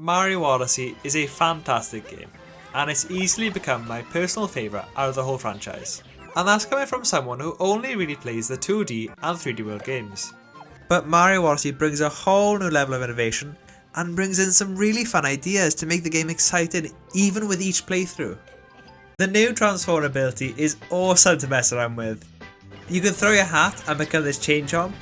Mario Odyssey is a fantastic game, and it's easily become my personal favourite out of the whole franchise. And that's coming from someone who only really plays the 2D and 3D world games. But Mario Odyssey brings a whole new level of innovation and brings in some really fun ideas to make the game exciting even with each playthrough. The new transform ability is awesome to mess around with. You can throw your hat and become this chain chomp,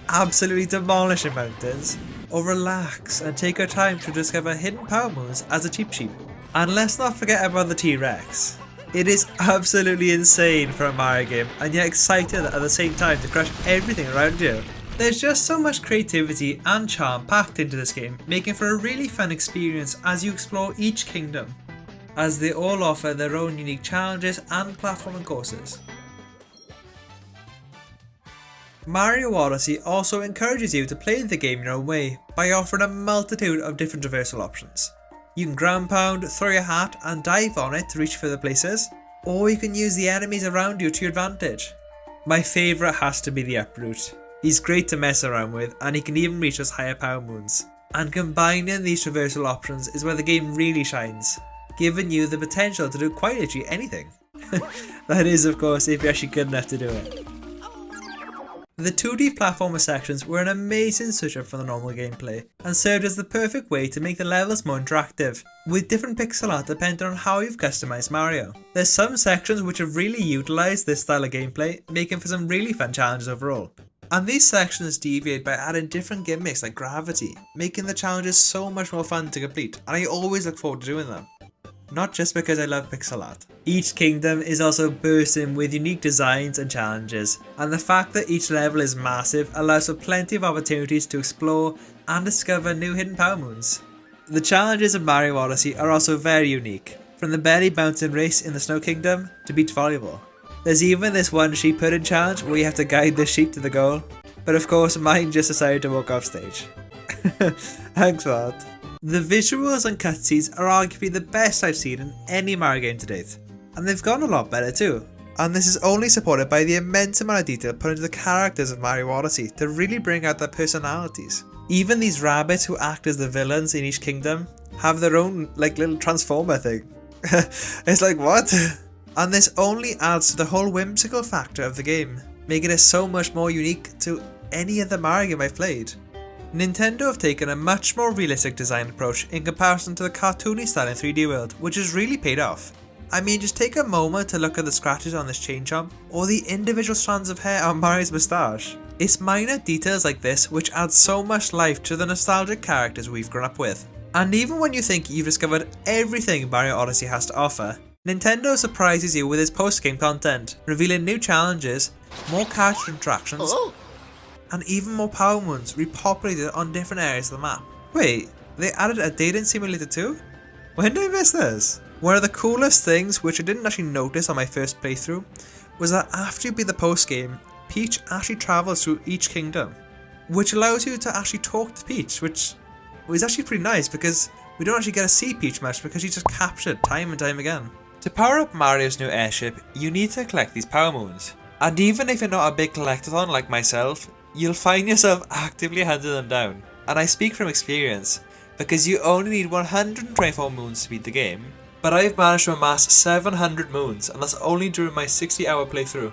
absolutely demolishing mountains, or relax and take your time to discover hidden power moves as a Cheep Cheep. And let's not forget about the T-Rex. It is absolutely insane for a Mario game, and yet exciting at the same time to crush everything around you. There's just so much creativity and charm packed into this game, making for a really fun experience as you explore each kingdom, as they all offer their own unique challenges and platforming courses. Mario Odyssey also encourages you to play the game your own way by offering a multitude of different traversal options. You can ground pound, throw your hat and dive on it to reach further places, or you can use the enemies around you to your advantage. My favourite has to be the uproot. He's great to mess around with, and he can even reach us higher power moons. And combining these traversal options is where the game really shines, giving you the potential to do quite literally anything. That is, of course, if you're actually good enough to do it. The 2D platformer sections were an amazing switch up from the normal gameplay, and served as the perfect way to make the levels more interactive, with different pixel art depending on how you've customised Mario. There's some sections which have really utilised this style of gameplay, making for some really fun challenges overall. And these sections deviate by adding different gimmicks like gravity, making the challenges so much more fun to complete, and I always look forward to doing them. Not just because I love pixel art. Each kingdom is also bursting with unique designs and challenges, and the fact that each level is massive allows for plenty of opportunities to explore and discover new hidden power moons. The challenges of Mario Odyssey are also very unique, from the belly bouncing race in the Snow Kingdom to beach volleyball. There's even this one sheep herding challenge where you have to guide the sheep to the goal, but of course mine just decided to walk off stage. Thanks for that. The visuals and cutscenes are arguably the best I've seen in any Mario game to date, and they've gone a lot better too. And this is only supported by the immense amount of detail put into the characters of Mario Odyssey to really bring out their personalities. Even these rabbits who act as the villains in each kingdom have their own little transformer thing. It's like, what? And this only adds to the whole whimsical factor of the game, making it so much more unique to any other Mario game I've played. Nintendo have taken a much more realistic design approach in comparison to the cartoony style in 3D World, which has really paid off. I mean, just take a moment to look at the scratches on this chain chomp, or the individual strands of hair on Mario's moustache. It's minor details like this which add so much life to the nostalgic characters we've grown up with. And even when you think you've discovered everything Mario Odyssey has to offer, Nintendo surprises you with its post-game content, revealing new challenges, more character interactions, and even more power moons repopulated on different areas of the map. Wait, they added a dating simulator too? When did I miss this? One of the coolest things, which I didn't actually notice on my first playthrough, was that after you beat the post game, Peach actually travels through each kingdom, which allows you to actually talk to Peach, which is actually pretty nice because we don't actually get to see Peach much because she's just captured time and time again. To power up Mario's new airship, you need to collect these power moons, and even if you're not a big collectathon like myself, you'll find yourself actively hunting them down. And I speak from experience, because you only need 124 moons to beat the game, but I've managed to amass 700 moons, and that's only during my 60-hour playthrough.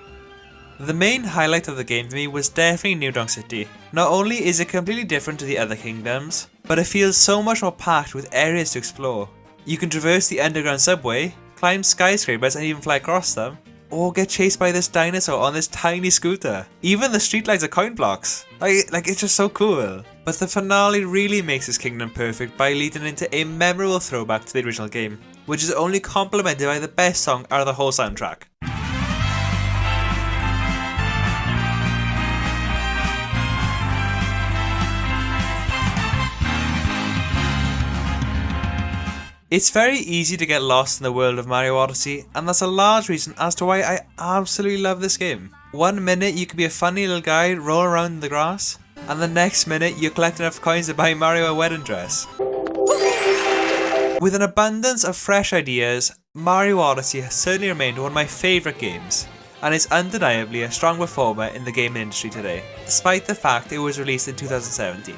The main highlight of the game for me was definitely New Donk City. Not only is it completely different to the other kingdoms, but it feels so much more packed with areas to explore. You can traverse the underground subway, climb skyscrapers and even fly across them, or get chased by this dinosaur on this tiny scooter. Even the streetlights are coin blocks. Like it's just so cool. But the finale really makes this kingdom perfect by leading into a memorable throwback to the original game, which is only complemented by the best song out of the whole soundtrack. It's very easy to get lost in the world of Mario Odyssey, and that's a large reason as to why I absolutely love this game. One minute you could be a funny little guy rolling around in the grass, and the next minute you collect enough coins to buy Mario a wedding dress. With an abundance of fresh ideas, Mario Odyssey has certainly remained one of my favourite games, and is undeniably a strong performer in the gaming industry today, despite the fact it was released in 2017.